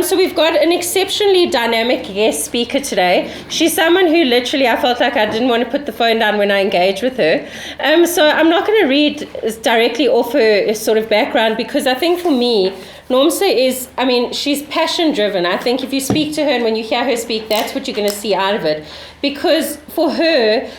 So we've got an exceptionally dynamic guest speaker today. She's someone who literally, I felt like I didn't want to put the phone down when I engaged with her. So I'm not going to read directly off her sort of background, because I think for me, Nomsa is, she's passion driven. I think if you speak to her and when you hear her speak, that's what you're going to see out of it. Because for her,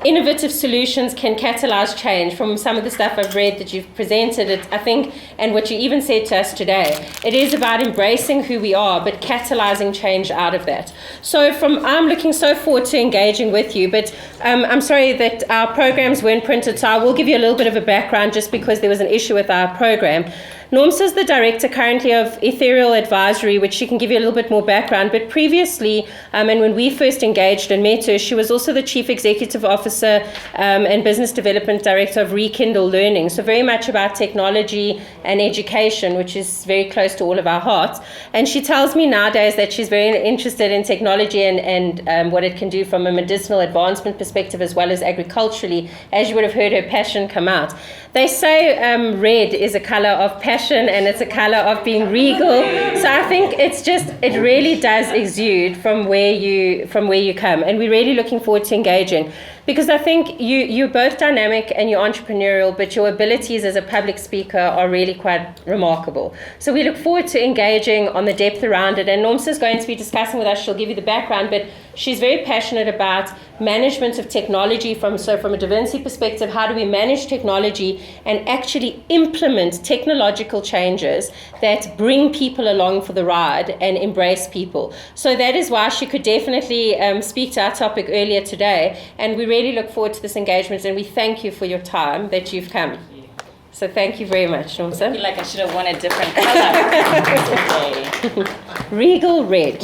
innovative solutions can catalyze change. From some of the stuff I've read that you've presented, I think, and what you even said to us today, it is about embracing who we are, but catalyzing change out of that. So I'm looking so forward to engaging with you, but I'm sorry that our programs weren't printed, so I will give you a little bit of a background just because there was an issue with our program. Nomsa is the director currently of Ethereal Advisory, which she can give you a little bit more background. But previously, and when we first engaged and met her, she was also the Chief Executive Officer and Business Development Director of Rekindle Learning. So very much about technology and education, which is very close to all of our hearts. And she tells me nowadays that she's very interested in technology and what it can do from a medicinal advancement perspective, as well as agriculturally, as you would have heard her passion come out. They say red is a color of passion and it's a color of being regal. So I think it really does exude from where you come. And we're really looking forward to engaging. Because I think you're both dynamic and you're entrepreneurial, but your abilities as a public speaker are really quite remarkable. So we look forward to engaging on the depth around it. And Nomsa is going to be discussing with us. She'll give you the background, but she's very passionate about management of technology from a DaVinci perspective. How do we manage technology and actually implement technological changes that bring people along for the ride and embrace people? So that is why she could definitely speak to our topic earlier today. And we really look forward to this engagement, and we thank you for your time that you've come. So thank you very much, Nomsa. I feel like I should have worn a different color. Regal red.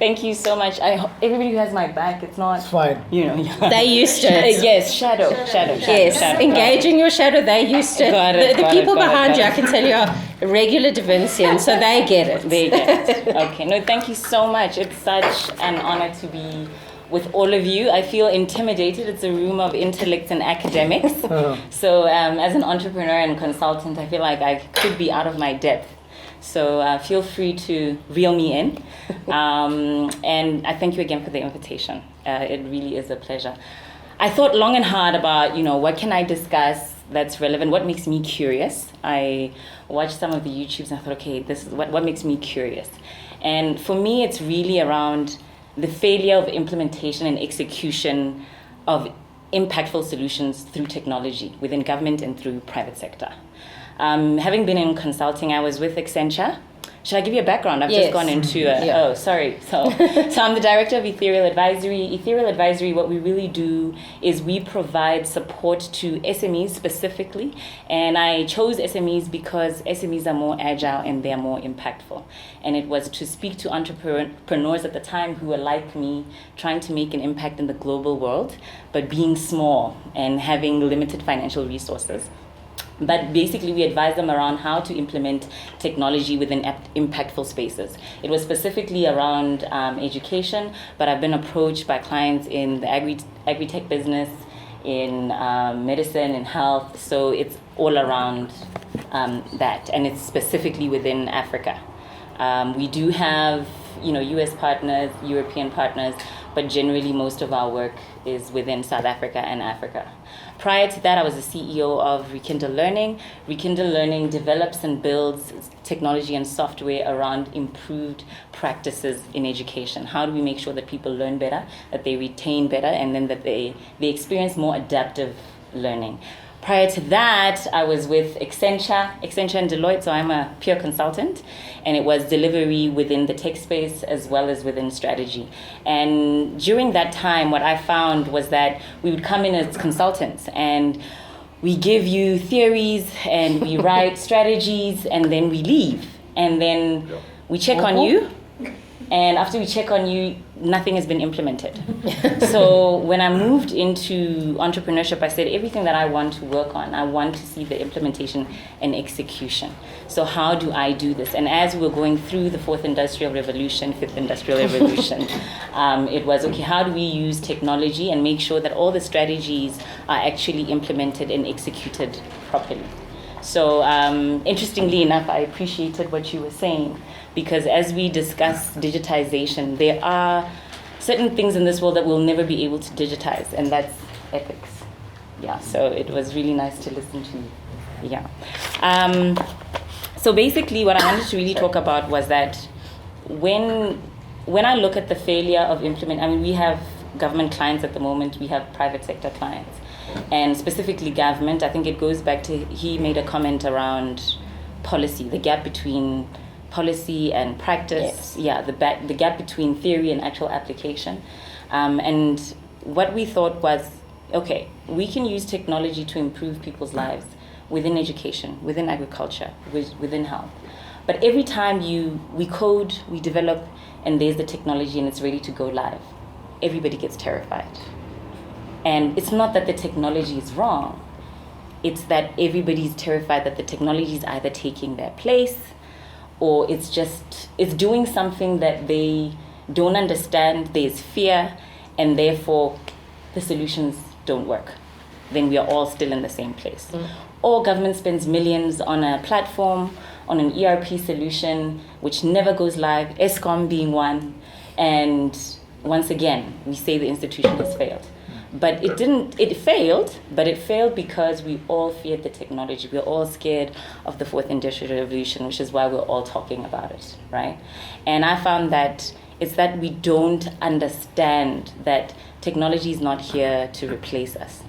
Thank you so much. Everybody who has my back, it's not... It's fine. They used it. Yes, shadow. Yes, shadow. engaging your shadow, they used it. The people behind you, I can tell you, are regular DaVincians, so they get it. They get it. Okay. No, thank you so much. It's such an honor to be with all of you. I feel intimidated. It's a room of intellects and academics. So as an entrepreneur and consultant, I feel like I could be out of my depth. So feel free to reel me in. And I thank you again for the invitation. It really is a pleasure. I thought long and hard about, what can I discuss that's relevant? What makes me curious? I watched some of the YouTubes and I thought, okay, this is what makes me curious. And for me, it's really around the failure of implementation and execution of impactful solutions through technology within government and through private sector. Having been in consulting, I was with Accenture. Should I give you a background? I've just gone into Oh, sorry. So I'm the director of Ethereal Advisory. Ethereal Advisory, what we really do is we provide support to SMEs specifically. And I chose SMEs because SMEs are more agile and they're more impactful. And it was to speak to entrepreneurs at the time who were like me, trying to make an impact in the global world, but being small and having limited financial resources. But basically, we advise them around how to implement technology within impactful spaces. It was specifically around education, but I've been approached by clients in the agri-tech business, in medicine and health. So it's all around that, and it's specifically within Africa. We do have, US partners, European partners, but generally most of our work is within South Africa and Africa. Prior to that, I was the CEO of Rekindle Learning. Rekindle Learning develops and builds technology and software around improved practices in education. How do we make sure that people learn better, that they retain better, and then that they experience more adaptive learning? Prior to that, I was with Accenture and Deloitte, so I'm a pure consultant, and it was delivery within the tech space as well as within strategy. And during that time, what I found was that we would come in as consultants, and we give you theories, and we write strategies, and then we leave. And then we check on you, And after we check on you, nothing has been implemented. So when I moved into entrepreneurship, I said everything that I want to work on, I want to see the implementation and execution. So how do I do this? And as we were going through the fifth industrial revolution, it was, okay, how do we use technology and make sure that all the strategies are actually implemented and executed properly? So interestingly enough, I appreciated what you were saying, because as we discuss digitization, there are certain things in this world that we'll never be able to digitize, and that's ethics. Yeah, so it was really nice to listen to you. Yeah. So basically what I wanted to really talk about was that when I look at the failure of we have government clients at the moment, we have private sector clients. And specifically government, I think it goes back to, he made a comment around policy, the gap between policy and practice. Yes. Yeah, the gap between theory and actual application. And what we thought was, okay, we can use technology to improve people's lives within education, within agriculture, within health. But every time we code, we develop, and there's the technology and it's ready to go live, everybody gets terrified. And it's not that the technology is wrong. It's that everybody's terrified that the technology is either taking their place, or it's doing something that they don't understand. There's fear, and therefore the solutions don't work. Then we are all still in the same place. Or government spends millions on a platform, on an ERP solution, which never goes live, ESCOM being one. And once again, we say the institution has failed. But it failed because we all feared the technology. We're all scared of the fourth industrial revolution, which is why we're all talking about it, right? And I found that it's that we don't understand that technology is not here to replace us.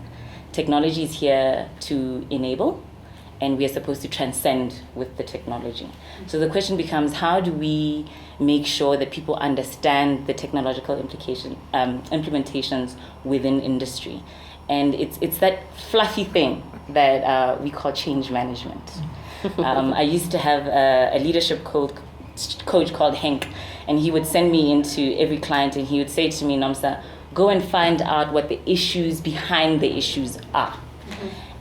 Technology is here to enable, and we are supposed to transcend with the technology. So the question becomes, how do we make sure that people understand the technological implementations within industry? And it's that fluffy thing that we call change management. I used to have a leadership coach called Henk, and he would send me into every client, and he would say to me, Nomsa, go and find out what the issues behind the issues are.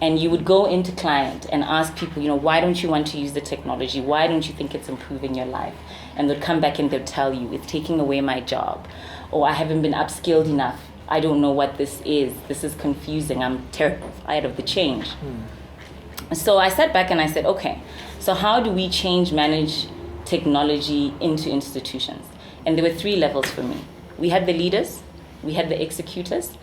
And you would go into client and ask people, why don't you want to use the technology? Why don't you think it's improving your life? And they'd come back and they'd tell you, it's taking away my job. Or I haven't been upskilled enough. I don't know what this is. This is confusing. I'm terrified of the change. So I sat back and I said, okay, so how do we manage technology into institutions? And there were 3 levels for me. We had the leaders, we had the executors,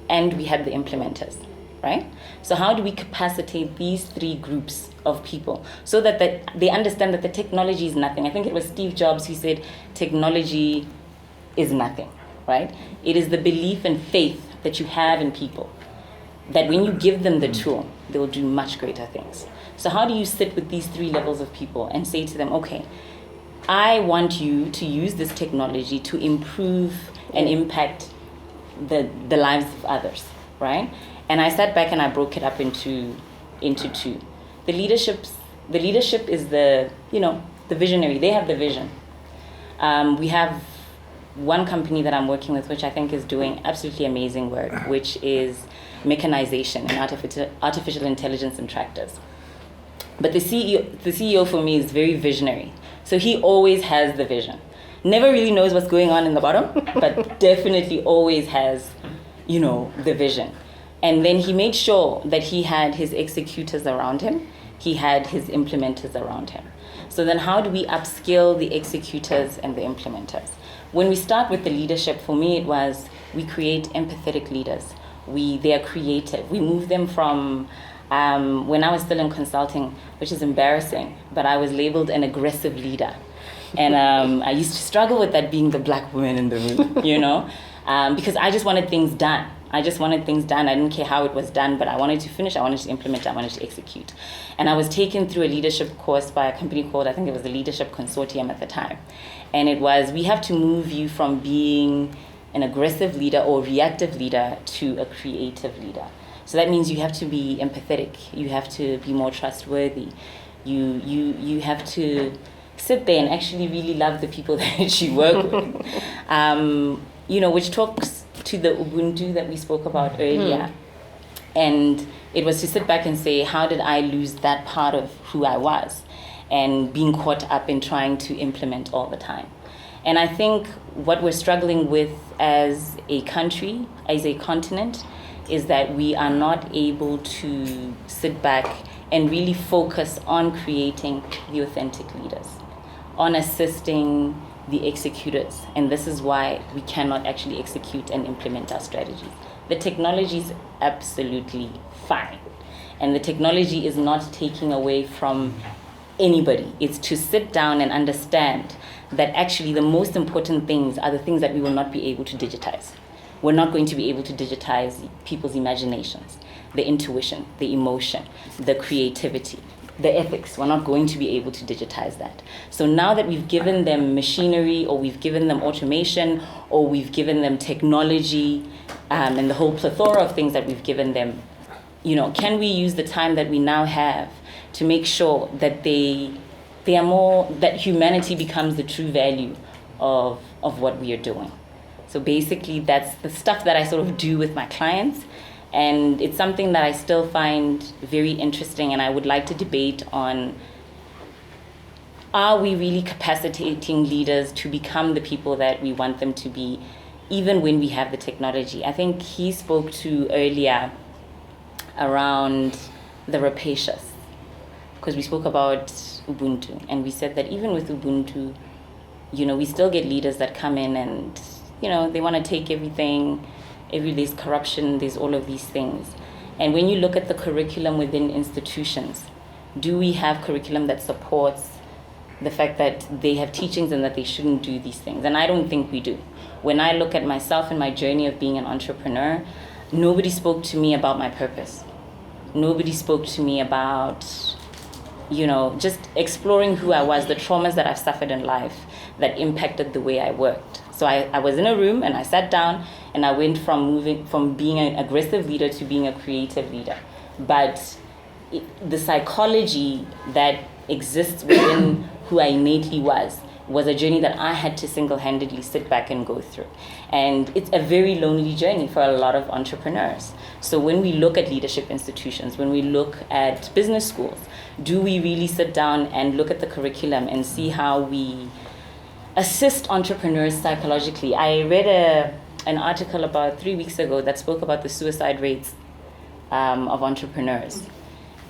and we had the implementers. Right? So how do we capacitate these 3 groups of people so that they understand that the technology is nothing? I think it was Steve Jobs who said technology is nothing, right? It is the belief and faith that you have in people, that when you give them the tool, they will do much greater things. So how do you sit with these 3 levels of people and say to them, okay, I want you to use this technology to improve and impact the lives of others, right? And I sat back and I broke it up into 2. The leadership is the visionary. They have the vision. We have one company that I'm working with, which I think is doing absolutely amazing work, which is mechanization and artificial intelligence in tractors. But the CEO for me is very visionary. So he always has the vision. Never really knows what's going on in the bottom, but definitely always has, the vision. And then he made sure that he had his executors around him. He had his implementers around him. So then how do we upskill the executors and the implementers? When we start with the leadership, for me it was, we create empathetic leaders. They are creative. We move them from, when I was still in consulting, which is embarrassing, but I was labeled an aggressive leader. And I used to struggle with that, being the black woman in the room, because I just wanted things done. I didn't care how it was done, but I wanted to finish, I wanted to implement, I wanted to execute. And I was taken through a leadership course by a company called, I think it was the Leadership Consortium at the time. And it was, we have to move you from being an aggressive leader or reactive leader to a creative leader. So that means you have to be empathetic, you have to be more trustworthy, you have to sit there and actually really love the people that you work with. Which talks to the Ubuntu that we spoke about earlier. And it was to sit back and say, how did I lose that part of who I was? And being caught up in trying to implement all the time. And I think what we're struggling with as a country, as a continent, is that we are not able to sit back and really focus on creating the authentic leaders, on assisting the executors. And this is why we cannot actually execute and implement our strategies. The technology is absolutely fine. And the technology is not taking away from anybody. It's to sit down and understand that actually the most important things are the things that we will not be able to digitize. We're not going to be able to digitize people's imaginations, the intuition, the emotion, the creativity, the ethics. We're not going to be able to digitize that. So now that we've given them machinery, or we've given them automation, or we've given them technology, and the whole plethora of things that we've given them, can we use the time that we now have to make sure that they are more, that humanity becomes the true value of what we are doing. So basically that's the stuff that I sort of do with my clients, and it's something that I still find very interesting, and I would like to debate on, are we really capacitating leaders to become the people that we want them to be, even when we have the technology? I think he spoke to earlier around the rapacious, because we spoke about Ubuntu, and we said that even with Ubuntu, we still get leaders that come in and, they want to take everything. There's corruption, there's all of these things. And when you look at the curriculum within institutions, do we have curriculum that supports the fact that they have teachings and that they shouldn't do these things? And I don't think we do. When I look at myself and my journey of being an entrepreneur, nobody spoke to me about my purpose. Nobody spoke to me about, just exploring who I was, the traumas that I've suffered in life that impacted the way I worked. So I was in a room and I sat down and I went from being an aggressive leader to being a creative leader. But the psychology that exists within who I innately was a journey that I had to single-handedly sit back and go through. And it's a very lonely journey for a lot of entrepreneurs. So when we look at leadership institutions, when we look at business schools, do we really sit down and look at the curriculum and see how we assist entrepreneurs psychologically? I read an article about 3 weeks ago that spoke about the suicide rates of entrepreneurs.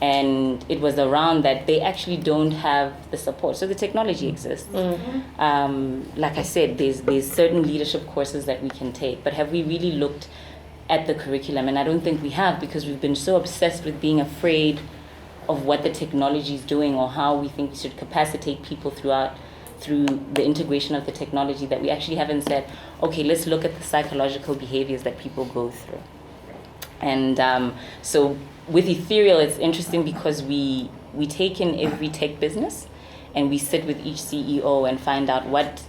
And it was around that they actually don't have the support. So the technology exists. Like I said, there's certain leadership courses that we can take, but have we really looked at the curriculum? And I don't think we have, because we've been so obsessed with being afraid of what the technology is doing, or how we think we should capacitate people through the integration of the technology, that we actually haven't said, okay, let's look at the psychological behaviors that people go through. And so with Ethereal, it's interesting because we take in every tech business and we sit with each CEO and find out what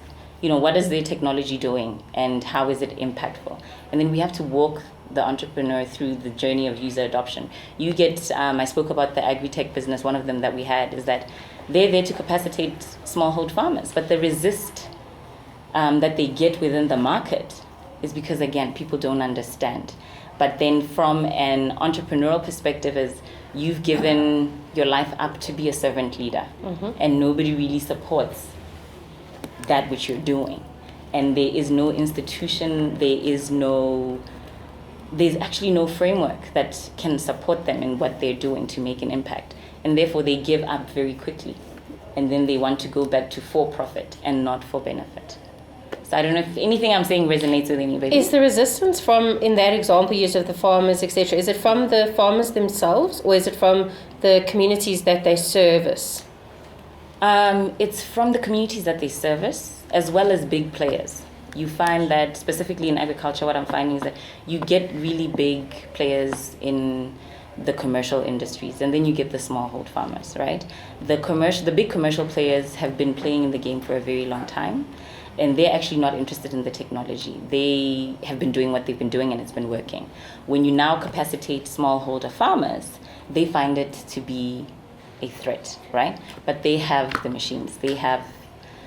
is their technology doing and how is it impactful. And then we have to walk the entrepreneur through the journey of user adoption. You get, I spoke about the agri-tech business, one of them that we had is that they're there to capacitate smallhold farmers, but the resist that they get within the market is because, again, people don't understand. But then from an entrepreneurial perspective, is you've given your life up to be a servant leader, and nobody really supports that which you're doing. And there is no institution, there's actually no framework that can support them in what they're doing to make an impact. And therefore they give up very quickly. And then they want to go back to for profit and not for benefit. So I don't know if anything I'm saying resonates with anybody. Is the resistance from, in that example used of the farmers, etc., is it from the farmers themselves, or is it from the communities that they service? It's from the communities that they service, as well as big players. You find that specifically in agriculture, what I'm finding is that you get really big players in the commercial industries, and then you get the smallhold farmers, right? The big commercial players have been playing in the game for a very long time, and they're actually not interested in the technology. They have been doing what they've been doing, and it's been working. When you now capacitate smallholder farmers, they find it to be a threat, right? But they have the machines, they have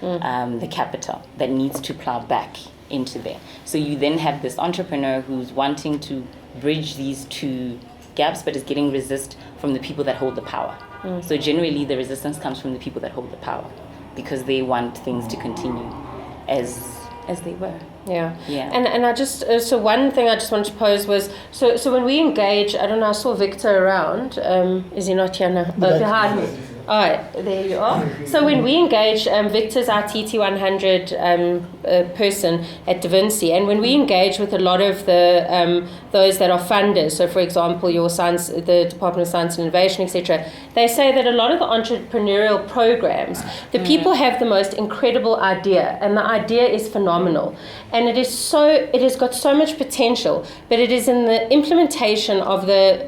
the capital that needs to plow back into there. So you then have this entrepreneur who's wanting to bridge these two gaps, but is getting resist from the people that hold the power. So generally the resistance comes from the people that hold the power, because they want things to continue as they were. Yeah. Yeah. And I just, so one thing I just wanted to pose was, so when we engage, I don't know, I saw Victor around, is he not here now? Oh, behind me. All right, there you are. So when we engage, Victor's our TT100 person at DaVinci, and when we engage with a lot of the those that are funders, so for example, your science, the Department of Science and Innovation, etc., they say that a lot of the entrepreneurial programs, the people have the most incredible idea, and the idea is phenomenal, and it has got so much potential, but it is in the implementation of the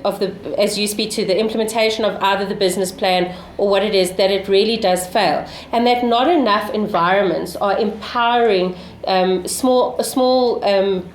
as you speak to, the implementation of either the business plan or what it is, that it really does fail, and that not enough environments are empowering small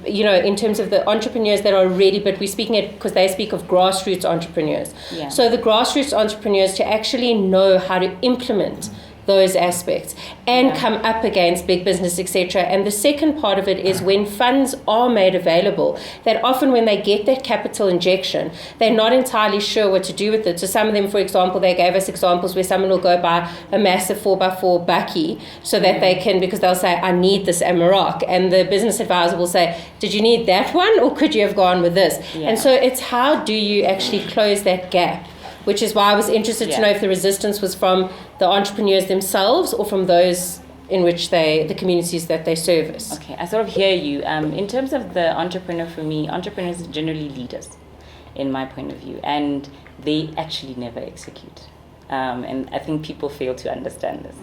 in terms of the entrepreneurs that are ready, but we're speaking it because they speak of grassroots entrepreneurs. Yeah. So the grassroots entrepreneurs to actually know how to implement those aspects and come up against big business, etc. And the second part of it is when funds are made available, that often when they get that capital injection, they're not entirely sure what to do with it. So some of them, for example, they gave us examples where someone will go buy a massive 4x4 bakkie so that they can, because they'll say, I need this Amarok. And the business advisor will say, did you need that one or could you have gone with this? Yeah. And so it's how do you actually close that gap? Which is why I was interested to know if the resistance was from the entrepreneurs themselves or from those in which the communities that they service. Okay, I sort of hear you. In terms of the entrepreneur, for me, entrepreneurs are generally leaders, in my point of view, and they actually never execute. And I think people fail to understand this.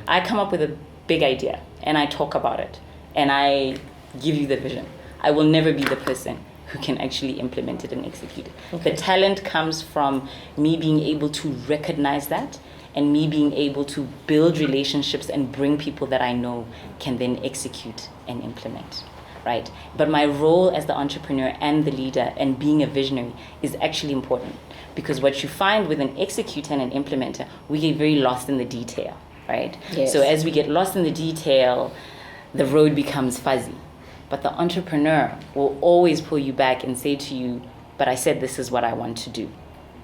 I come up with a big idea, and I talk about it, and I give you the vision. I will never be the person who can actually implement it and execute it. Okay. The talent comes from me being able to recognize that and me being able to build relationships and bring people that I know can then execute and implement, right? But my role as the entrepreneur and the leader and being a visionary is actually important, because what you find with an executor and an implementer, we get very lost in the detail, right? Yes. So as we get lost in the detail, the road becomes fuzzy. But the entrepreneur will always pull you back and say to you, but I said this is what I want to do.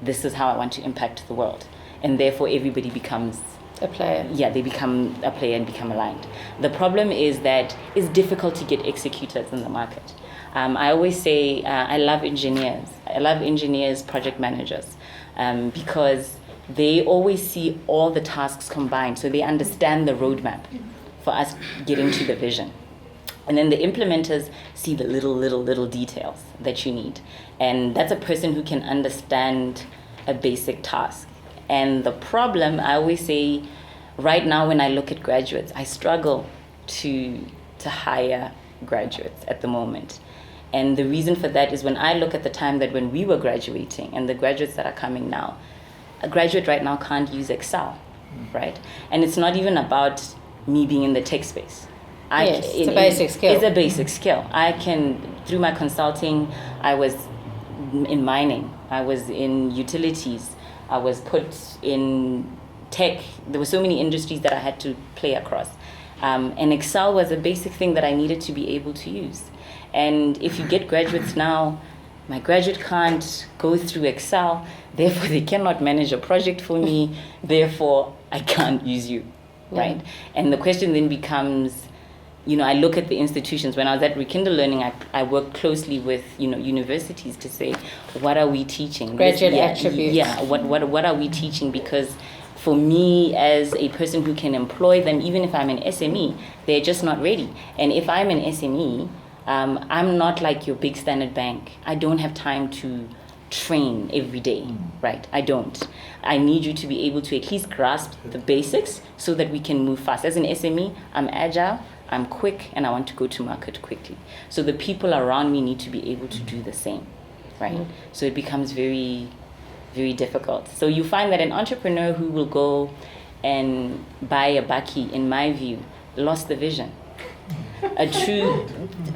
This is how I want to impact the world. And therefore everybody becomes a player. Yeah, they become a player and become aligned. The problem is that it's difficult to get executors in the market. I always say I love engineers. I love engineers, project managers, because they always see all the tasks combined. So they understand the roadmap for us getting to the vision. And then the implementers see the little details that you need. And that's a person who can understand a basic task. And the problem, I always say, right now when I look at graduates, I struggle to hire graduates at the moment. And the reason for that is when I look at the time that when we were graduating and the graduates that are coming now, a graduate right now can't use Excel, right? And it's not even about me being in the tech space. It's a basic skill. It's a basic skill. I can, through my consulting, I was in mining, I was in utilities, I was put in tech. There were so many industries that I had to play across. And Excel was a basic thing that I needed to be able to use. And if you get graduates now, my graduate can't go through Excel, therefore they cannot manage a project for me, therefore I can't use you, right? And the question then becomes, I look at the institutions. When I was at Rekindle Learning, I worked closely with, universities to say, what are we teaching? Graduate attributes. Yeah, what are we teaching? Because for me, as a person who can employ them, even if I'm an SME, they're just not ready. And if I'm an SME, I'm not like your big Standard Bank. I don't have time to train every day, right? I don't. I need you to be able to at least grasp the basics so that we can move fast. As an SME, I'm agile, I'm quick, and I want to go to market quickly. So the people around me need to be able to do the same, right? So it becomes very, very difficult. So you find that an entrepreneur who will go and buy a bakkie, in my view, lost the vision.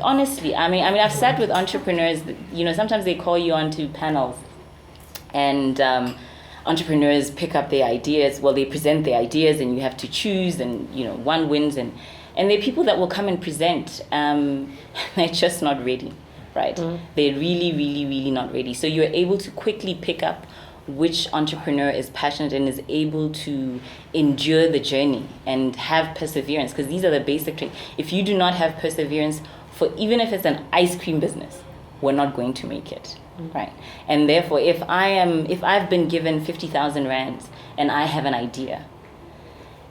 Honestly, I mean, I've sat with entrepreneurs, sometimes they call you onto panels, and entrepreneurs pick up their ideas. Well, they present their ideas, and you have to choose, and one wins, and there are people that will come and present. They're just not ready, right? They're really, really, really not ready. So you're able to quickly pick up which entrepreneur is passionate and is able to endure the journey and have perseverance, because these are the basic traits. If you do not have perseverance, for even if it's an ice cream business, we're not going to make it, right? And therefore, if I've been given 50,000 rands and I have an idea,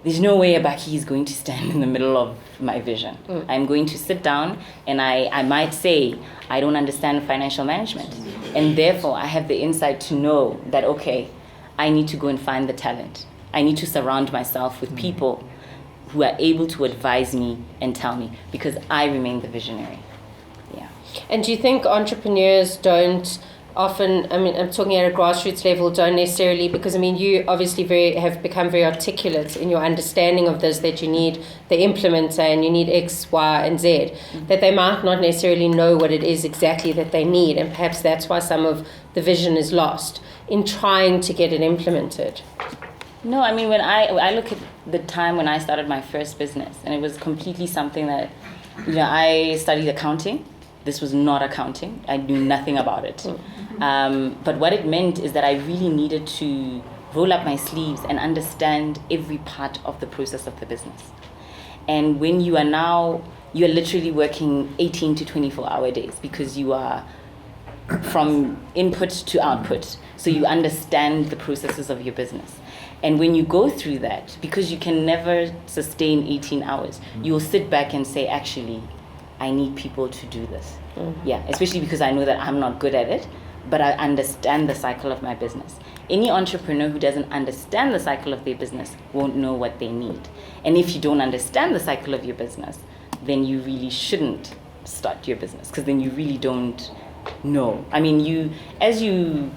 there's no way Abaki is going to stand in the middle of my vision. I'm going to sit down, and I might say, I don't understand financial management. And therefore, I have the insight to know that, okay, I need to go and find the talent. I need to surround myself with people who are able to advise me and tell me, because I remain the visionary. Yeah. And do you think entrepreneurs don't often, I mean, I'm talking at a grassroots level, don't necessarily, because I mean, you obviously have become very articulate in your understanding of this, that you need the implementer and you need X, Y, and Z, that they might not necessarily know what it is exactly that they need, and perhaps that's why some of the vision is lost in trying to get it implemented. No, I mean, when I look at the time when I started my first business, and it was completely something that, I studied accounting. This was not accounting. I knew nothing about it. But what it meant is that I really needed to roll up my sleeves and understand every part of the process of the business. And when you're literally working 18 to 24-hour days, because you are from input to output. So you understand the processes of your business. And when you go through that, because you can never sustain 18 hours, you'll sit back and say, actually, I need people to do this. Yeah, especially because I know that I'm not good at it, but I understand the cycle of my business. Any entrepreneur who doesn't understand the cycle of their business won't know what they need. And if you don't understand the cycle of your business, then you really shouldn't start your business, because then you really don't know. I mean, as you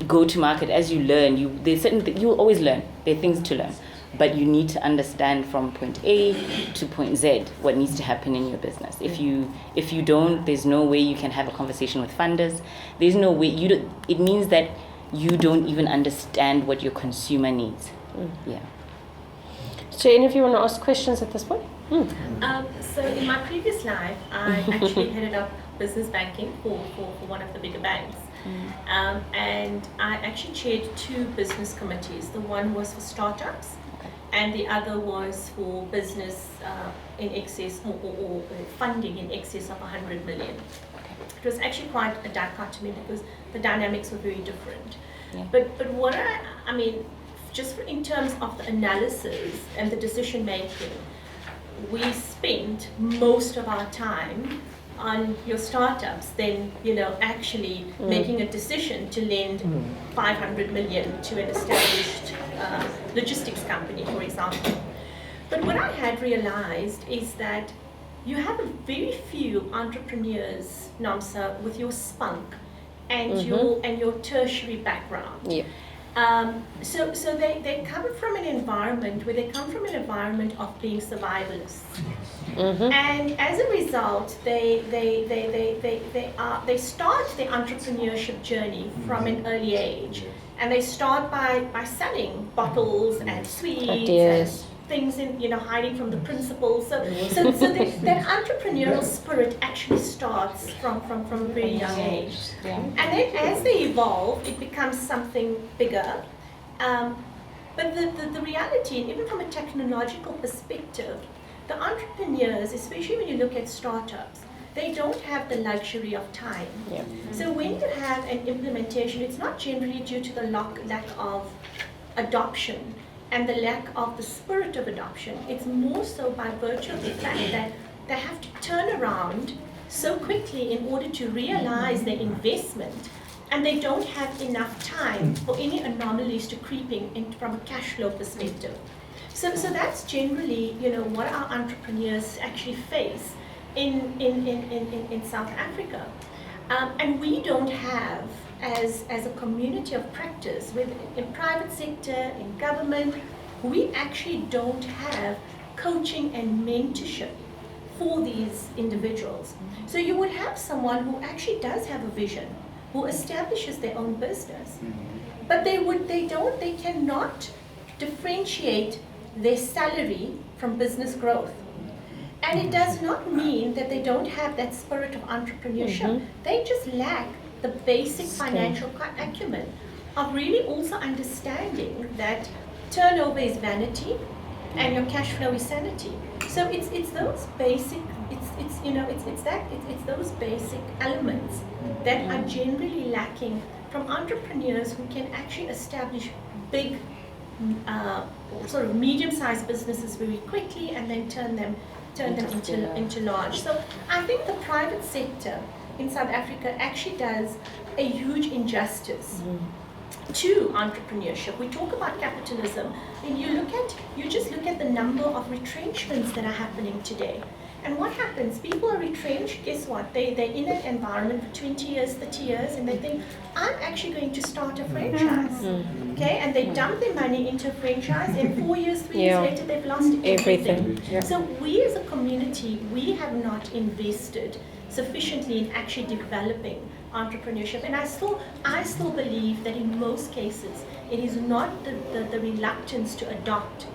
go to market, as you learn, you'll always learn. There are things to learn. But you need to understand from point A to point Z what needs to happen in your business. If you don't, there's no way you can have a conversation with funders. There's no way it means that you don't even understand what your consumer needs. Yeah. So any of you want to ask questions at this point? So in my previous life, I actually headed up business banking for one of the bigger banks. And I actually chaired 2 business committees. The one was for startups, and the other was for business in excess or funding in excess of 100 million. It was actually quite a dichotomy because the dynamics were very different. Yeah. But what I mean, just in terms of the analysis and the decision making, we spent most of our time on your startups than actually making a decision to lend 500 million to an established logistics company, for example. But what I had realized is that you have very few entrepreneurs, Nomsa, with your spunk and your tertiary background. Yeah. So they come from an environment of being survivalists. And as a result, they start their entrepreneurship journey from an early age, and they start by selling bottles and sweets Ideas. and things in hiding from the principal. So that entrepreneurial spirit actually starts from a very young age. Yeah. And then as they evolve, it becomes something bigger. But the reality, even from a technological perspective, the entrepreneurs, especially when you look at startups, they don't have the luxury of time. Yeah. So when you have an implementation, it's not generally due to the lack of adoption and the lack of the spirit of adoption. It's more so by virtue of the fact that they have to turn around so quickly in order to realize their investment, and they don't have enough time for any anomalies to creeping in from a cash flow perspective. So that's generally what our entrepreneurs actually face in South Africa. And we don't have, as a community of practice, in private sector, in government, we actually don't have coaching and mentorship for these individuals. So you would have someone who actually does have a vision, who establishes their own business. But they cannot differentiate their salary from business growth. And it does not mean that they don't have that spirit of entrepreneurship. They just lack the basic financial acumen of really also understanding that turnover is vanity and your cash flow is sanity. So it's those basic it's those basic elements that are generally lacking from entrepreneurs who can actually establish big sort of medium-sized businesses very quickly and then turn them into large. So I think the private sector in South Africa actually does a huge injustice to entrepreneurship. We talk about capitalism, and you just look at the number of retrenchments that are happening today. And what happens? People are retrenched, guess what? They're in an environment for 20 years, 30 years, and they think, I'm actually going to start a franchise. Okay? And they dump their money into a franchise, and 4 years, 3 years later, they've lost everything. So we as a community, we have not invested sufficiently in actually developing entrepreneurship. And I still believe that in most cases, it is not the reluctance to adopt,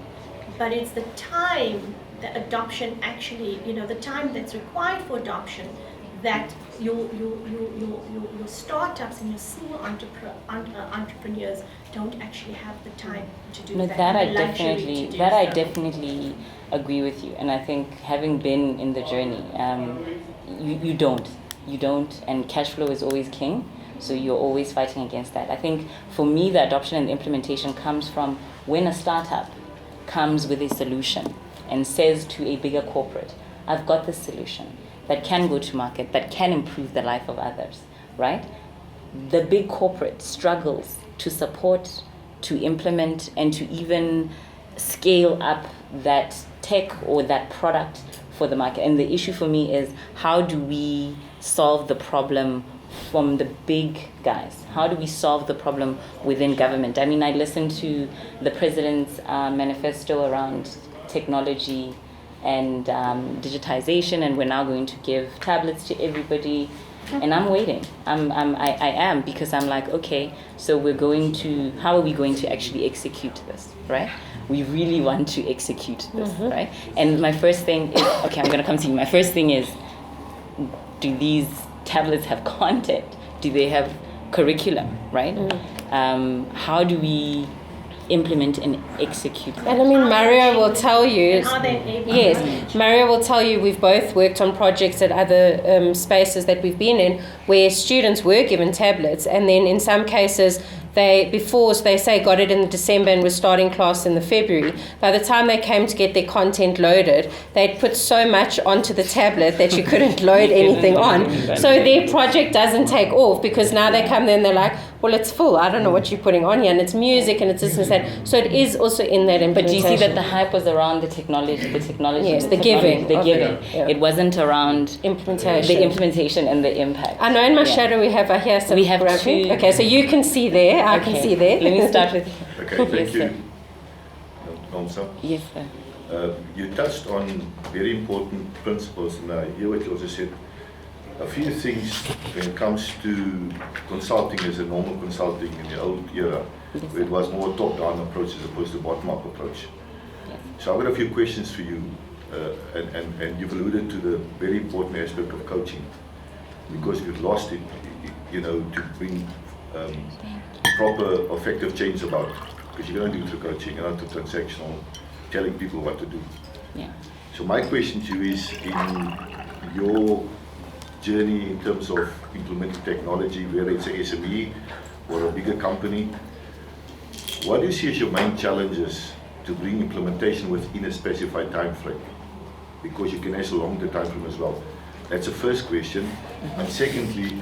but it's the time the adoption actually, the time that's required for adoption, that your startups and your small entrepreneurs don't actually have the time to do that. That I definitely agree with you. And I think having been in the journey, you don't, and cash flow is always king. So you're always fighting against that. I think for me, the adoption and the implementation comes from when a startup comes with a solution and says to a bigger corporate, I've got this solution that can go to market, that can improve the life of others, right? The big corporate struggles to support, to implement, and to even scale up that tech or that product for the market. And the issue for me is, how do we solve the problem from the big guys? How do we solve the problem within government? I mean, I listened to the president's manifesto around technology and digitization, and we're now going to give tablets to everybody. And I'm waiting. I am, because I'm like, okay, so how are we going to actually execute this, right? We really want to execute this, right? And my first thing is, okay, I'm going to come to you. My first thing is, do these tablets have content? Do they have curriculum, right? How do we implement and execute that? And I mean, Mario will tell you, Mario will tell you, we've both worked on projects at other spaces that we've been in where students were given tablets, and then in some cases they say got it in December and was starting class in the February. By the time they came to get their content loaded, they'd put so much onto the tablet that you couldn't load anything on. So their project doesn't take off, because now they come there and they're like, well, it's full. I don't know what you're putting on here, and it's music and it's this and that. So it is also in that implementation. But do you see that the hype was around the technology? Yes, the giving. Yeah. It wasn't around the implementation and the impact. I know in my shadow we have here some. We have two. Okay, so you can see there. I can see there. Let me start with you. Okay, thank you. Nomsa. Yes, sir. You touched on very important principles, and I hear what you also said. A few things when it comes to consulting as a normal consulting in the old era, where it was more top-down approach as opposed to bottom-up approach. So I've got a few questions for you, and you've alluded to the very important aspect of coaching, because we've lost it, to bring proper, effective change about, because you're going to do it through coaching, not through transactional, telling people what to do. Yeah. So my question to you is, in your journey in terms of implementing technology, whether it's a SME or a bigger company, what do you see as your main challenges to bring implementation within a specified time frame? Because you can also along the time frame as well. That's the first question. And secondly,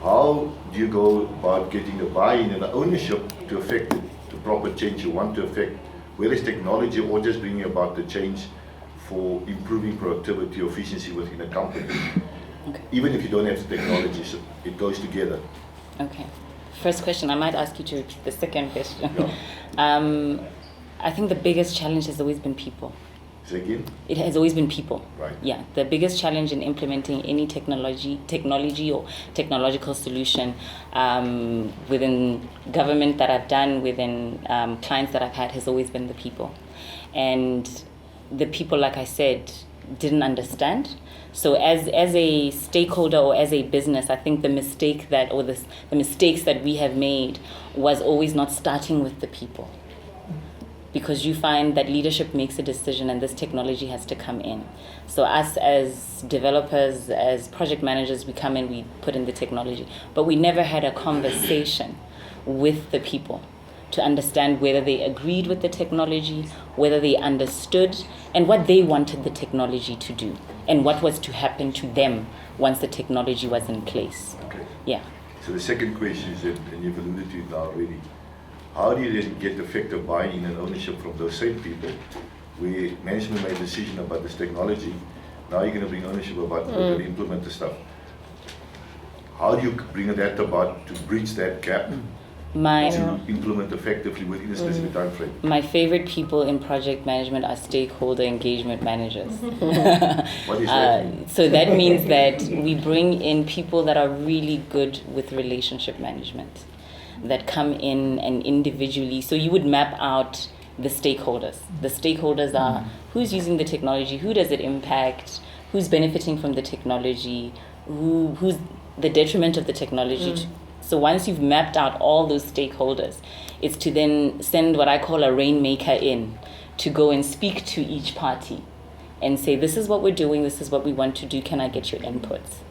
how do you go about getting the buy-in and the ownership to affect the proper change you want to affect, whether it's technology or just bringing about the change for improving productivity or efficiency within a company? Okay. Even if you don't have the technology, so it goes together. Okay. First question, I might ask you to repeat the second question. Yeah. I think the biggest challenge has always been people. Say again? It has always been people. Right. Yeah, the biggest challenge in implementing any technology or technological solution within government that I've done, within clients that I've had, has always been the people. And the people, like I said, didn't understand. So as a stakeholder or as a business, I think the mistakes that we have made was always not starting with the people. Because you find that leadership makes a decision and this technology has to come in. So us as developers, as project managers, we come in, we put in the technology. But we never had a conversation with the people to understand whether they agreed with the technology, whether they understood, and what they wanted the technology to do, and what was to happen to them once the technology was in place. Okay. Yeah. So the second question is, and you've alluded to it now already, how do you then get effective buy-in and ownership from those same people where management made a decision about this technology, now you're going to bring ownership about how to implement the stuff. How do you bring that about to bridge that gap to implement effectively within a specific time frame? My favorite people in project management are stakeholder engagement managers. What is that mean? So that means that we bring in people that are really good with relationship management, that come in and individually, so you would map out the stakeholders. The stakeholders are who's using the technology, who does it impact, who's benefiting from the technology, who's the detriment of the technology. So once you've mapped out all those stakeholders, it's to then send what I call a rainmaker in to go and speak to each party and say, this is what we're doing, this is what we want to do, can I get your inputs?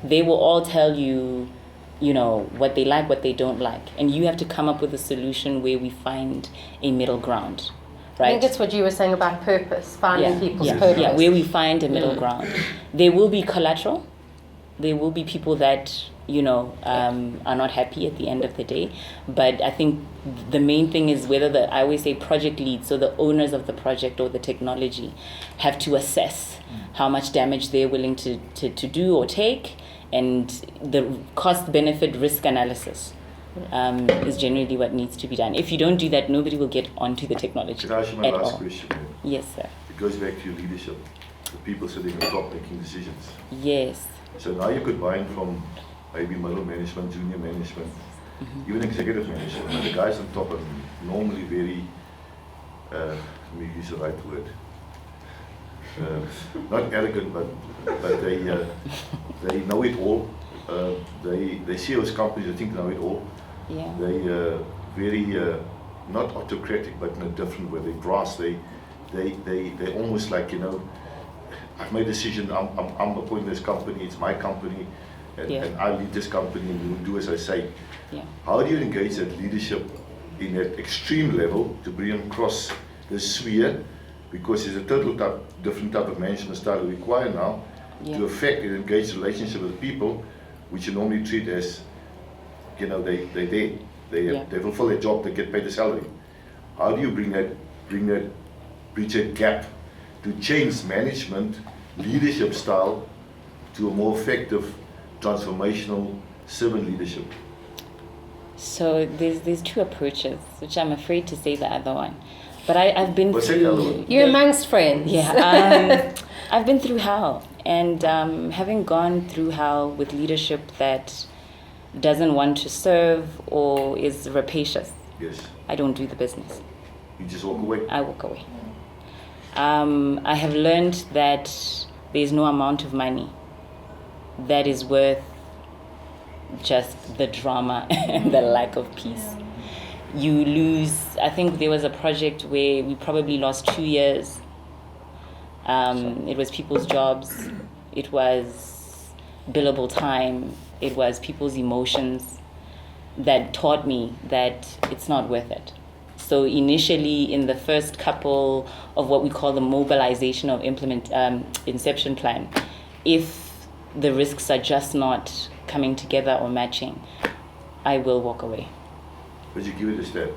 They will all tell you, what they like, what they don't like. And you have to come up with a solution where we find a middle ground, right? I think it's what you were saying about purpose, finding people's purpose. Yeah, where we find a middle ground. There will be collateral. There will be people that, are not happy at the end of the day. But I think the main thing is whether I always say project leads, so the owners of the project or the technology, have to assess how much damage they're willing to do or take. And the cost-benefit risk analysis is generally what needs to be done. If you don't do that, nobody will get onto the technology Can I ask you my at last all. question? Yes, sir. It goes back to your leadership, the people sitting on top making decisions. Yes. So now you could buy in from maybe middle management, junior management, even executive management. But the guys on top are normally very, let me use the right word, not arrogant, but they know it all. They see those companies, I think, know it all. Yeah. They very not autocratic, but in a different way. They brass. They almost like, I've made a decision. I'm appointing this company. It's my company, and I lead this company, and you will do as I say. Yeah. How do you engage that leadership in that extreme level to bring them across the sphere? Because there's a different type of management style required now to affect and engage the relationship with people, which you normally treat as, they fulfill their job, they get paid a salary. How do you bridge that gap to change management leadership style to a more effective transformational servant leadership? So there's two approaches, which I'm afraid to say the other one. But I've been What's through... the other one? You're amongst friends. Yeah, I've been through hell. And having gone through hell with leadership that doesn't want to serve or is rapacious, Yes. I don't do the business. You just walk away? I walk away. I have learned that there's no amount of money that is worth just the drama and the lack of peace. You lose, I think there was a project where we probably lost 2 years. It was people's jobs, it was billable time, it was people's emotions that taught me that it's not worth it. So initially in the first couple of what we call the mobilization of inception plan, if the risks are just not coming together or matching, I will walk away. But you give it a stab?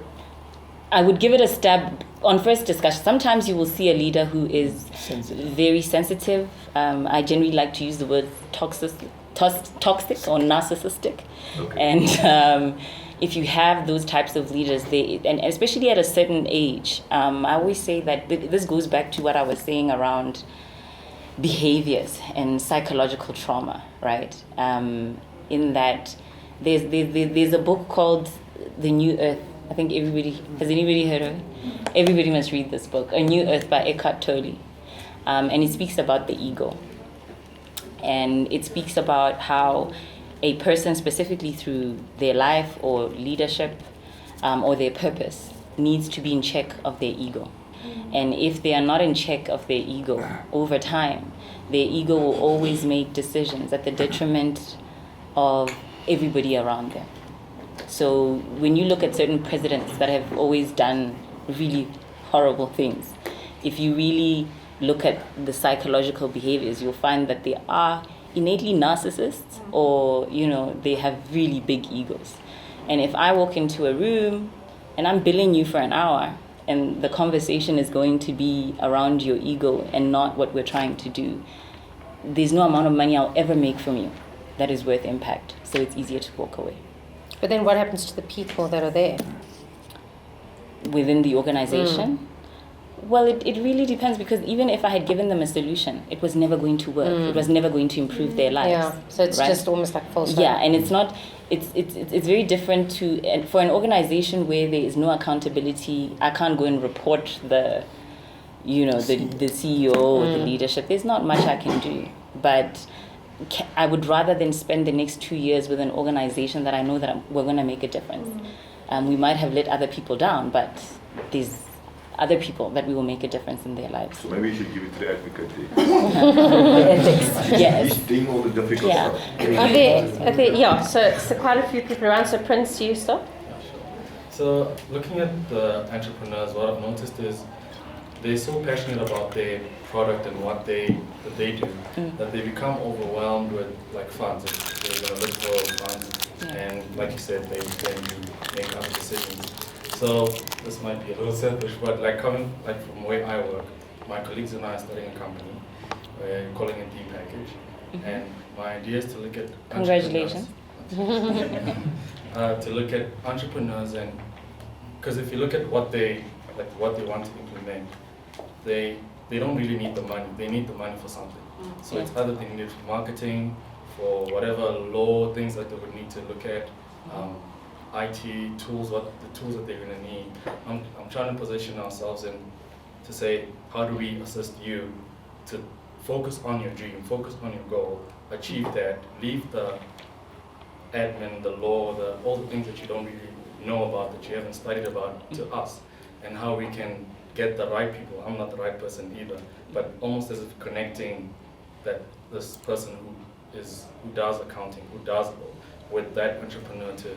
I would give it a stab on first discussion. Sometimes you will see a leader who is very sensitive. I generally like to use the word toxic or narcissistic. Okay. And if you have those types of leaders, and especially at a certain age, I always say that this goes back to what I was saying around behaviors and psychological trauma, right? In that there's a book called The New Earth. I think has anybody heard of it? Everybody must read this book, A New Earth by Eckhart Tolle. And it speaks about the ego. And it speaks about how a person, specifically through their life or leadership or their purpose, needs to be in check of their ego. And if they are not in check of their ego over time, their ego will always make decisions at the detriment of everybody around them. So when you look at certain presidents that have always done really horrible things, if you really look at the psychological behaviors, you'll find that they are innately narcissists, or they have really big egos. And if I walk into a room and I'm billing you for an hour, and the conversation is going to be around your ego and not what we're trying to do, there's no amount of money I'll ever make from you that is worth impact. So it's easier to walk away. But then what happens to the people that are there? Within the organization? Well, it really depends, because even if I had given them a solution, it was never going to work. It was never going to improve their lives. Yeah, so it's right? just almost like false. Yeah, and it's not. It's very different to, and for an organization where there is no accountability. I can't go and report the CEO or the leadership. There's not much I can do, but I would rather than spend the next 2 years with an organization that I know that we're going to make a difference. We might have let other people down, but there's other people that we will make a difference in their lives. So maybe you should give it to the advocate there. Ethics, yes. He's doing all the difficult stuff. So quite a few people around. So Prince, you start? So looking at the entrepreneurs, what I've noticed is they're so passionate about their product and what they do that they become overwhelmed with funds. They're going to look for funds, and like you said, they tend to make other decisions. So this might be a little selfish, but coming from where I work, my colleagues and I are starting a company. We're calling it D-Package, and my idea is to look at congratulations. To look at entrepreneurs, and because if you look at what they want to implement, they don't really need the money. They need the money for something. So it's either they need it for marketing, for whatever law things that they would need to look at. IT tools, the tools that they're going to need. I'm trying to position ourselves in to say, how do we assist you to focus on your dream, focus on your goal, achieve that, leave the admin, the law, all the things that you don't really know about, that you haven't studied about, to us, and how we can get the right people. I'm not the right person either, but almost as if connecting this person who does accounting, who does law, with that entrepreneur to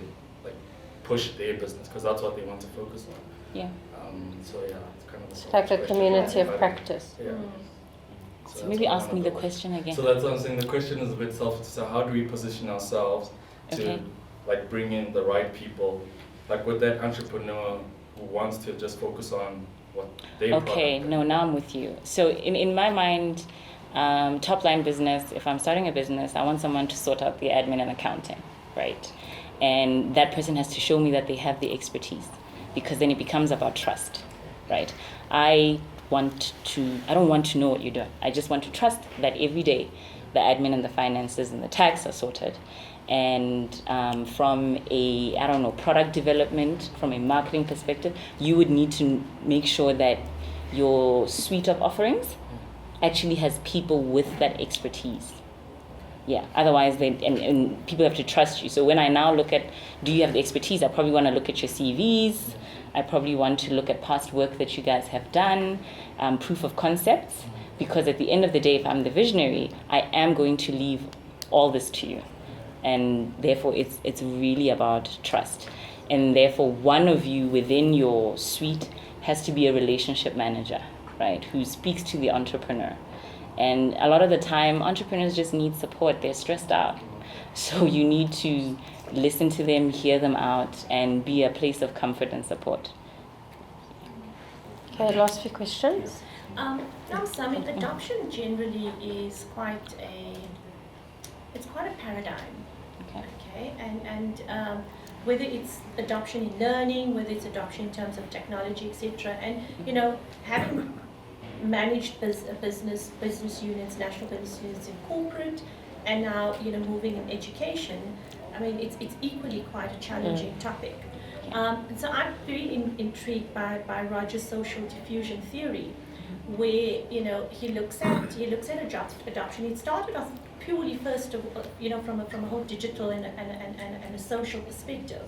push their business, because that's what they want to focus on. Yeah. So yeah, it's kind of It's like a community of practice. Yeah. So maybe ask me the question again. So that's what I'm saying. The question is a bit selfish. So how do we position ourselves to bring in the right people, with that entrepreneur who wants to just focus on what they. Okay. No, now I'm with you. So in my mind, top line business. If I'm starting a business, I want someone to sort out the admin and accounting, right? And that person has to show me that they have the expertise, because then it becomes about trust, right? I don't want to know what you're doing. I just want to trust that every day the admin and the finances and the tax are sorted. And from a, product development, from a marketing perspective, you would need to make sure that your suite of offerings actually has people with that expertise. Yeah, otherwise and people have to trust you. So when I now look at, do you have the expertise, I probably want to look at your CVs. I probably want to look at past work that you guys have done, proof of concepts, because at the end of the day, if I'm the visionary, I am going to leave all this to you. And therefore, it's really about trust. And therefore, one of you within your suite has to be a relationship manager, right, who speaks to the entrepreneur. And a lot of the time, entrepreneurs just need support. They're stressed out. So you need to listen to them, hear them out, and be a place of comfort and support. Okay, last few questions. Nomsa, adoption generally is quite a paradigm. Okay. Okay, and whether it's adoption in learning, whether it's adoption in terms of technology, etc. And having managed business units, national business units in corporate, and now moving in education, I mean it's equally quite a challenging topic. And so I'm very intrigued by Roger's social diffusion theory, where he looks at adoption. It started off purely first of from a whole digital and a social perspective,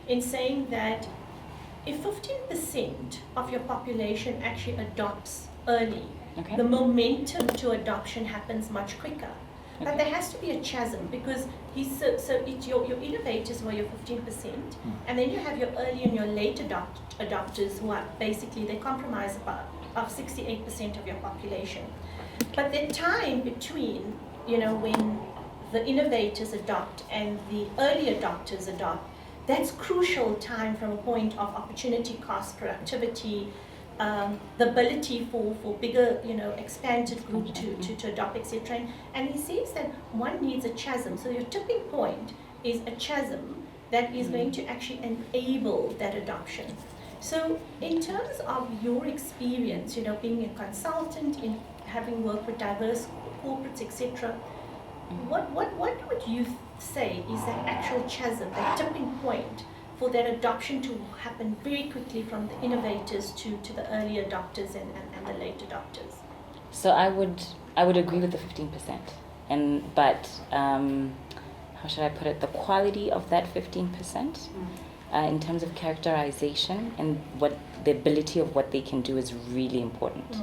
in saying that if 15% of your population actually adopts early, the momentum to adoption happens much quicker. But there has to be a chasm, because it's your innovators who are your 15%, and then you have your early and your late adopters who are basically, they comprise of 68% of your population. But the time between when the innovators adopt and the early adopters adopt, that's crucial time from a point of opportunity cost, productivity, the ability for bigger, expanded group to adopt, etc. And he says that one needs a chasm. So your tipping point is a chasm that is going to actually enable that adoption. So in terms of your experience, being a consultant, in having worked with diverse corporates, etc., what would you say is that actual chasm, that tipping point, for that adoption to happen very quickly from the innovators to the early adopters and the late adopters? So I would agree with the 15%, but how should I put it? The quality of that 15%, in terms of characterization and what the ability of what they can do is really important.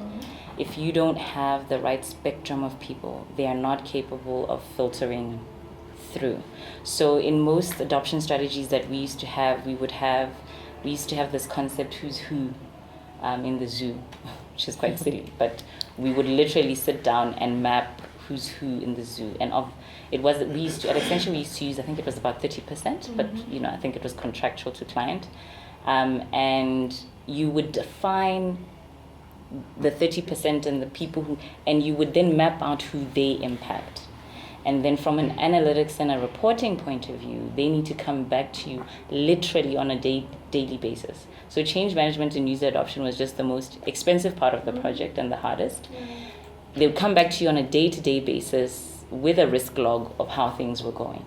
If you don't have the right spectrum of people, they are not capable of filtering through. So in most adoption strategies that we used to have, we used to have this concept, who's who, in the zoo, which is quite silly, but we would literally sit down and map who's who in the zoo. And we used to use, I think it was about 30%, but I think it was contractual to client. And you would define the 30% and the people and you would then map out who they impact. And then from an analytics and a reporting point of view, they need to come back to you literally on a daily basis. So change management and user adoption was just the most expensive part of the project and the hardest. They would come back to you on a day-to-day basis with a risk log of how things were going.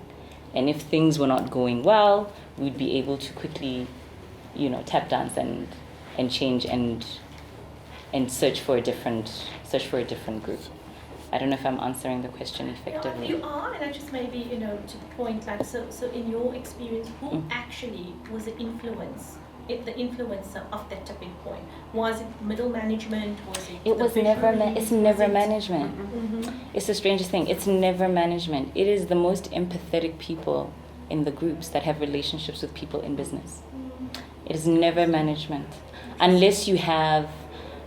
And if things were not going well, we'd be able to quickly, tap dance and change and search for a different group. I don't know if I'm answering the question effectively. You are, and I just maybe, to the point, like, so in your experience, who actually was the influencer of that tipping point? Was it middle management? It's never management. It's the strangest thing. It's never management. It is the most empathetic people in the groups that have relationships with people in business. It is never management. Unless you have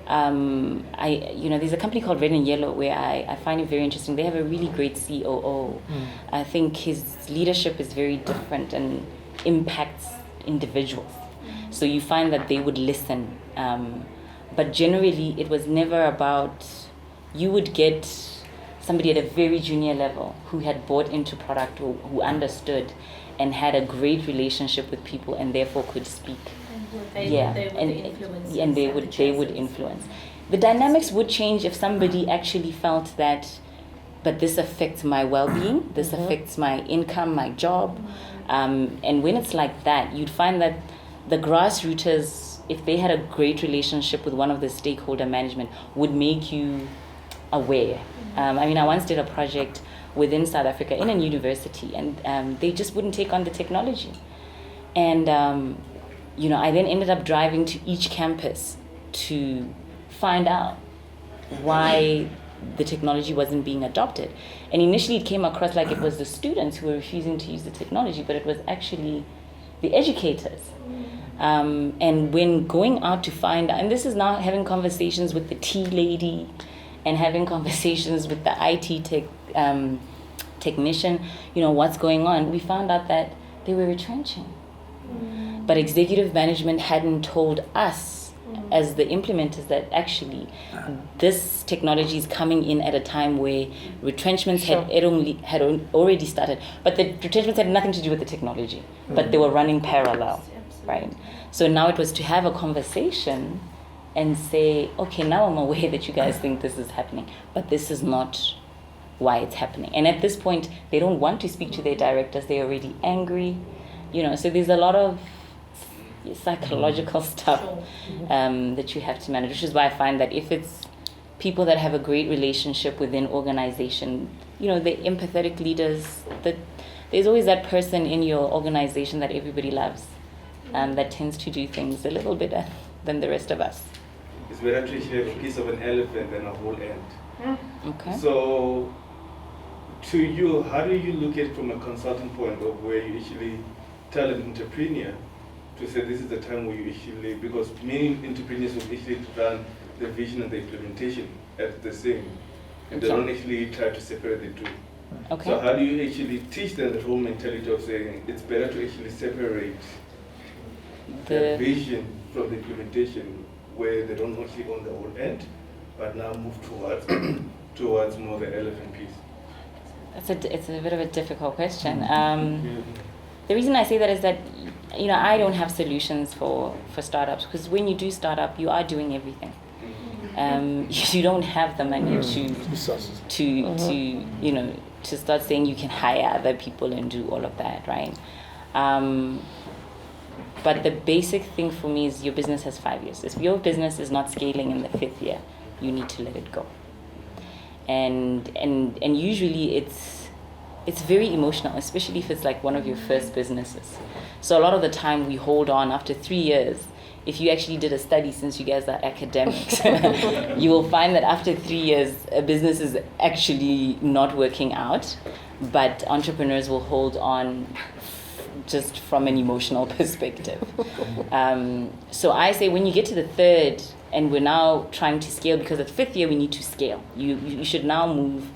there's a company called Red and Yellow where I find it very interesting. They have a really great COO. I think his leadership is very different and impacts individuals. So you find that they would listen. But generally, it was never about, you would get somebody at a very junior level who had bought into product, who understood and had a great relationship with people and therefore could speak. They would influence. The dynamics would change if somebody actually felt that, but this affects my well-being, this affects my income, my job. And when it's like that, you'd find that the grassrooters, if they had a great relationship with one of the stakeholder management, would make you aware. I once did a project within South Africa in a university, and they just wouldn't take on the technology. And I then ended up driving to each campus to find out why the technology wasn't being adopted. And initially it came across like it was the students who were refusing to use the technology, but it was actually the educators. And when going out to find out, and this is now having conversations with the tea lady and having conversations with the IT technician, what's going on, we found out that they were retrenching. But executive management hadn't told us as the implementers that actually this technology is coming in at a time where retrenchments had already started, but the retrenchments had nothing to do with the technology, but they were running parallel, right? So now it was to have a conversation and say, okay, now I'm aware that you guys think this is happening, but this is not why it's happening. And at this point, they don't want to speak to their directors. They're already angry, so there's a lot of psychological stuff that you have to manage, which is why I find that if it's people that have a great relationship within organization, the empathetic leaders, that there's always that person in your organization that everybody loves, that tends to do things a little better than the rest of us. It's better to have a piece of an elephant than a whole ant. Okay. So, to you, how do you look at it from a consultant point of where you actually tell an entrepreneur to say this is the time where you actually, because many entrepreneurs will actually run the vision and the implementation at the same, and they don't actually try to separate the two. Okay. So how do you actually teach them the whole mentality of saying it's better to actually separate the vision from the implementation, where they don't actually own the whole end, but now move towards more the elephant piece? It's a bit of a difficult question. The reason I say that is that I don't have solutions for startups, because when you do startup, you are doing everything. You don't have the money to start saying you can hire other people and do all of that, right? But the basic thing for me is your business has 5 years. If your business is not scaling in the 5th year, you need to let it go. And usually it's very emotional, especially if it's like one of your first businesses. So a lot of the time we hold on after 3 years. If you actually did a study, since you guys are academics, you will find that after 3 years, a business is actually not working out, but entrepreneurs will hold on just from an emotional perspective. So I say when you get to the 3rd, and we're now trying to scale, because at the 5th year we need to scale. You should now move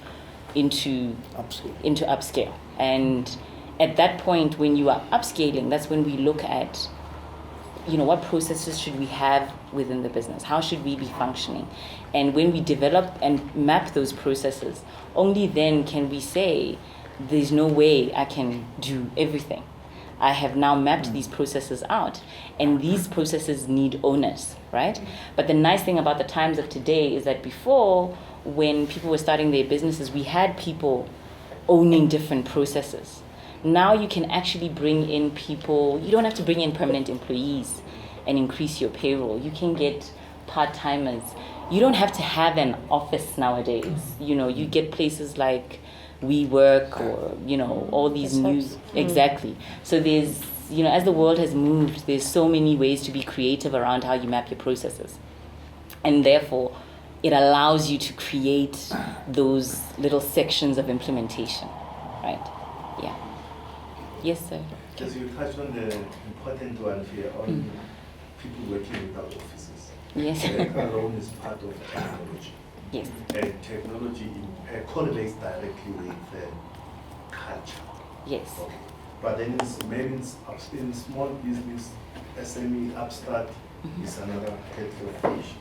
into upscale. And at that point, when you are upscaling, that's when we look at, what processes should we have within the business? How should we be functioning? And when we develop and map those processes, only then can we say, there's no way I can do everything. I have now mapped these processes out, and these processes need owners, right? But the nice thing about the times of today is that before, when people were starting their businesses, we had people owning different processes. Now you can actually bring in people. You don't have to bring in permanent employees and increase your payroll. You can get part-timers. You don't have to have an office nowadays. You get places like WeWork or, all these new, exactly. So there's, as the world has moved, there's so many ways to be creative around how you map your processes. And therefore, it allows you to create those little sections of implementation, right? Yeah. Yes, sir. Because you touched on the important one here on people working without offices. Yes. Alone is part of technology. Yes. And technology correlates directly with culture. Yes. Okay. But then maybe in small business, SME, abstract is another kettle of fish.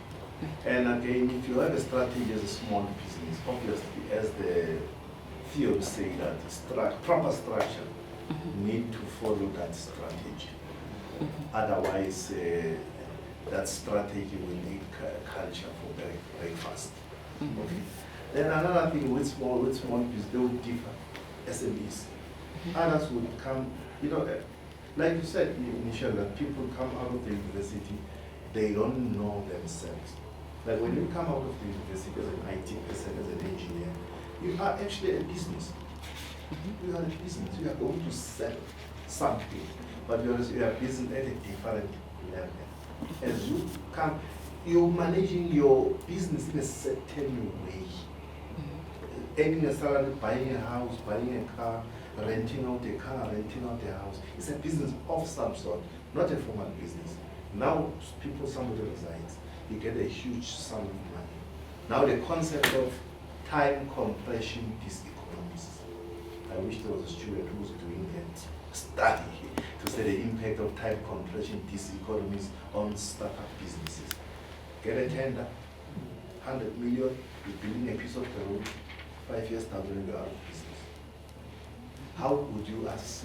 And again, if you have a strategy as a small business, obviously, as the theory say that proper structure need to follow that strategy. Otherwise, that strategy will need culture for very fast. Okay. Then another thing with small business, they will differ. SMEs. Others would come, like you said initially, that people come out of the university, they don't know themselves. Like when you come out of the university as an IT person, as an engineer, you are actually a business. You are a business. You are going to sell something, but you are business at a different level. As you come, you're managing your business in a certain way. Earning a salary, buying a house, buying a car, renting out a car, renting out a house. It's a business of some sort, not a formal business. Now, somebody resigns, you get a huge sum of money. Now, the concept of time compression diseconomies. I wish there was a student who was doing that study to say the impact of time compression diseconomies on startup businesses. get a tender, 100 million, you're building a piece of the road, 5 years down the line you're out of business. How would you assist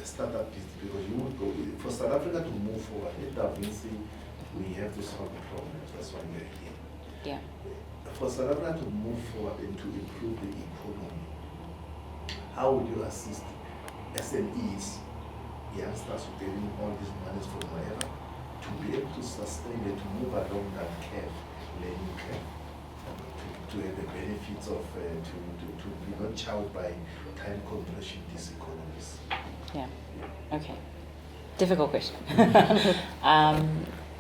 startup business? Because you would go, for South Africa to move forward, at DaVinci, we have to solve the problems, that's why we're here. Yeah. For South Africa to move forward and to improve the economy, how would you assist SMEs, youngsters who are getting all these monies from wherever, to be able to sustain and to move along that curve, learning curve, to have the benefits of, to be not chowed by time compression, these economies? Yeah. Okay. Difficult question.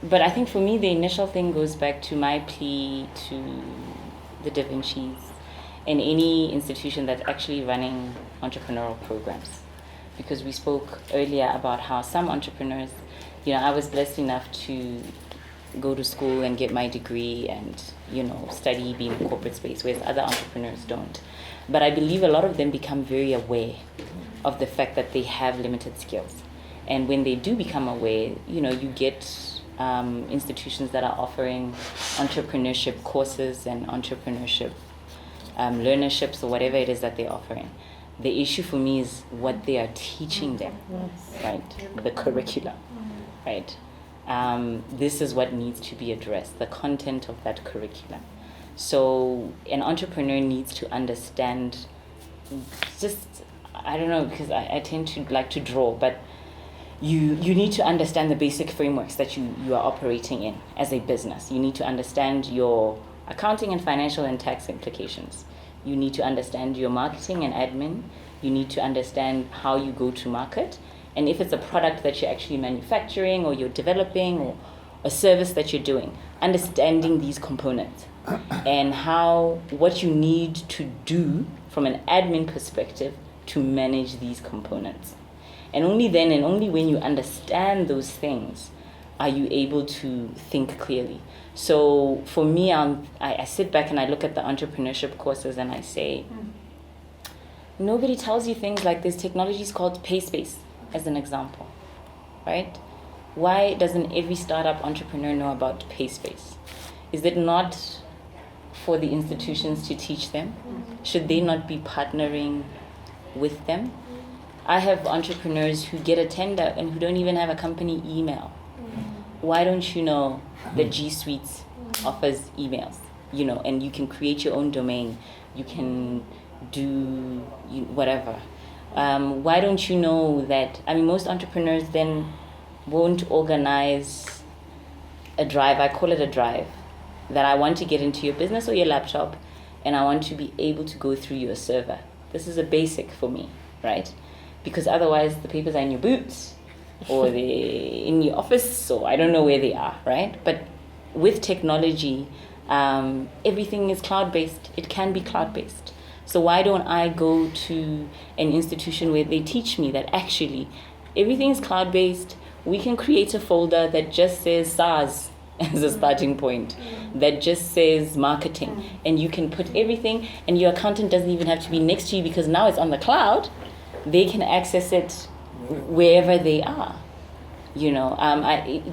But I think for me, the initial thing goes back to my plea to the DaVincis and any institution that's actually running entrepreneurial programs. Because we spoke earlier about how some entrepreneurs, I was blessed enough to go to school and get my degree and, study being in corporate space, whereas other entrepreneurs don't. But I believe a lot of them become very aware of the fact that they have limited skills. And when they do become aware, you get institutions that are offering entrepreneurship courses and entrepreneurship learnerships or whatever it is that they're offering. The issue for me is what they are teaching them, right? The curriculum, right? This is what needs to be addressed, the content of that curriculum. So an entrepreneur needs to understand I don't know, because I tend to like to draw, but you need to understand the basic frameworks that you are operating in as a business. You need to understand your accounting and financial and tax implications. You need to understand your marketing and admin. You need to understand how you go to market. And if it's a product that you're actually manufacturing or you're developing or a service that you're doing, understanding these components and what you need to do from an admin perspective to manage these components. And only then and only when you understand those things are you able to think clearly. So for me, I sit back and I look at the entrepreneurship courses and I say, nobody tells you things like this. Technology is called PaySpace, as an example, right? Why doesn't every startup entrepreneur know about PaySpace? Is it not for the institutions to teach them? Should they not be partnering with them? I have entrepreneurs who get a tender and who don't even have a company email. Why don't you know that G Suite offers emails? And you can create your own domain. You can do whatever. Why don't you know that? Most entrepreneurs then won't organize a drive. I call it a drive. That I want to get into your business or your laptop, and I want to be able to go through your server. This is a basic for me, right? Because otherwise the papers are in your boots or they're in your office, or I don't know where they are, right? But with technology, everything is cloud-based. It can be cloud-based. So why don't I go to an institution where they teach me that actually everything is cloud-based? We can create a folder that just says SaaS as a starting point, that just says marketing, and you can put everything, and your accountant doesn't even have to be next to you because now it's on the cloud. They can access it wherever they are.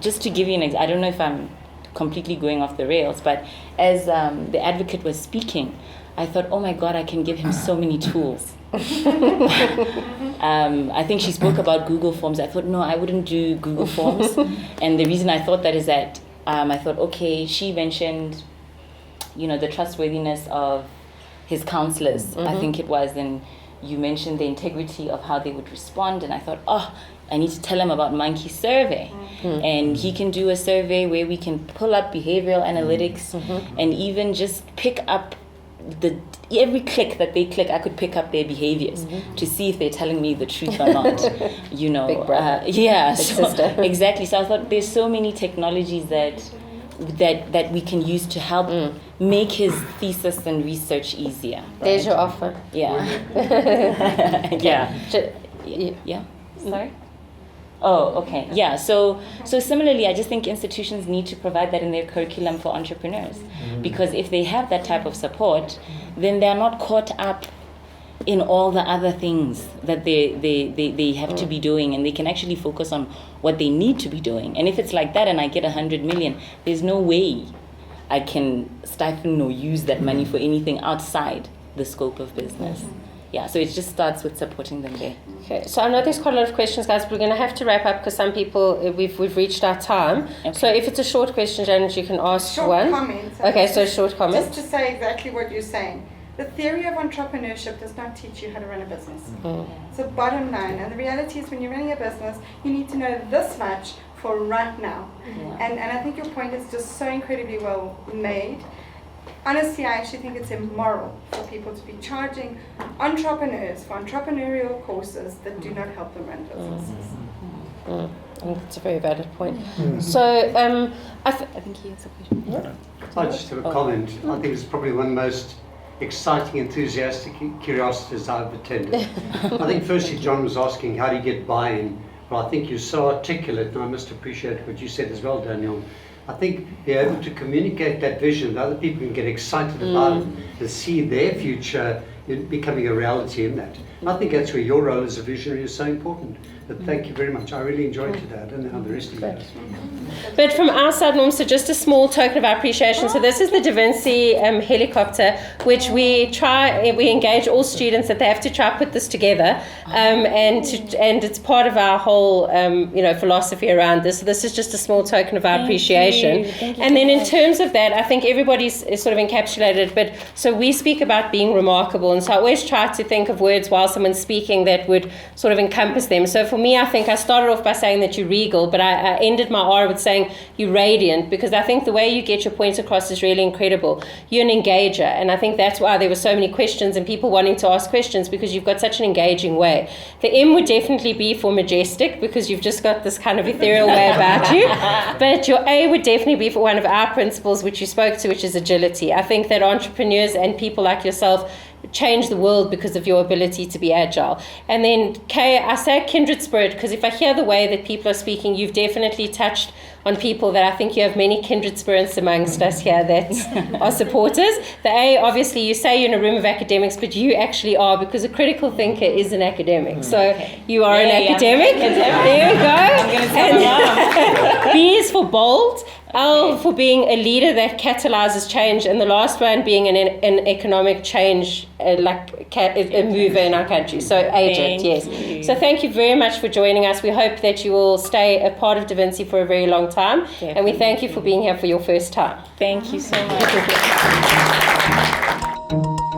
Just to give you an example, I don't know if I'm completely going off the rails, but as the advocate was speaking, I thought, oh my God, I can give him so many tools. I think she spoke about Google Forms. I thought, no, I wouldn't do Google Forms. And the reason I thought that is that I thought, okay, she mentioned, the trustworthiness of his counselors, I think it was, and you mentioned the integrity of how they would respond, and I thought, I need to tell him about Monkey Survey. And he can do a survey where we can pull up behavioral analytics and even just pick up every click that they click, I could pick up their behaviors to see if they're telling me the truth or not. Big brother. Big sister. Exactly. So I thought there's so many technologies that we can use to help make his thesis and research easier. Right? There's your offer. Yeah. Yeah. Sorry? Oh, okay. Yeah. So similarly, I just think institutions need to provide that in their curriculum for entrepreneurs. Because if they have that type of support, then they're not caught up in all the other things that they have to be doing, and they can actually focus on what they need to be doing. And if it's like that and I get 100 million, there's no way I can stifle or use that money for anything outside the scope of business. Yeah, so it just starts with supporting them there. Okay, so I know there's quite a lot of questions, guys, but we're going to have to wrap up because some people, we've reached our time. Okay. So if it's a short question, Janet, you can ask Short one. comment. Okay, so short comment. Just to say exactly what you're saying. The theory of entrepreneurship does not teach you how to run a business. So bottom line, and the reality is when you're running a business, you need to know this much for right now. And I think your point is just so incredibly well made. Honestly, I actually think it's immoral for people to be charging entrepreneurs for entrepreneurial courses that do not help them run businesses. I think that's a very valid point. So, I think he has a question. I just have a comment. I think it's probably one of the most exciting, enthusiastic curiosities I've attended. I think firstly John was asking how do you get buy-in, but I think you're so articulate, and I must appreciate what you said as well, Daniel. I think being able to communicate that vision, that other people can get excited about it and see their future becoming a reality in that. And I think that's where your role as a visionary is so important. But thank you very much. I really enjoyed today. I don't know how the rest of you guys. but from our side, Nomsa, just a small token of our appreciation. So this is the DaVinci helicopter, which we engage all students that they have to try put this together, and it's part of our whole philosophy around this. So this is just a small token of our appreciation. Thank you And then so in much. terms of that, I think everybody's is sort of encapsulated. But so we speak about being remarkable, and so I always try to think of words while someone's speaking that would sort of encompass them. So for me, I think I started off by saying that you're regal, but I ended my R with saying you're radiant, because I think the way you get your points across is really incredible. You're an engager, and I think that's why there were so many questions and people wanting to ask questions, because you've got such an engaging way. The M would definitely be for majestic, because you've just got this kind of ethereal way about you. But your A would definitely be for one of our principles, which you spoke to, which is agility. I think that entrepreneurs and people like yourself change the world because of your ability to be agile. And then K, I say kindred spirit, because if I hear the way that people are speaking, you've definitely touched on people that I think you have many kindred spirits amongst us here that are supporters. The A, obviously, you say you're in a room of academics, but you actually are, because a critical thinker is an academic. So you are an academic. There we go. I'm going to tell my mom. B is for bold. L for being a leader that catalyzes change, and the last one being an economic change, like a mover in our country. So agent, yes. So thank you very much for joining us. We hope that you will stay a part of DaVinci for a very long time, and we thank you for being here for your first time. Thank you so much.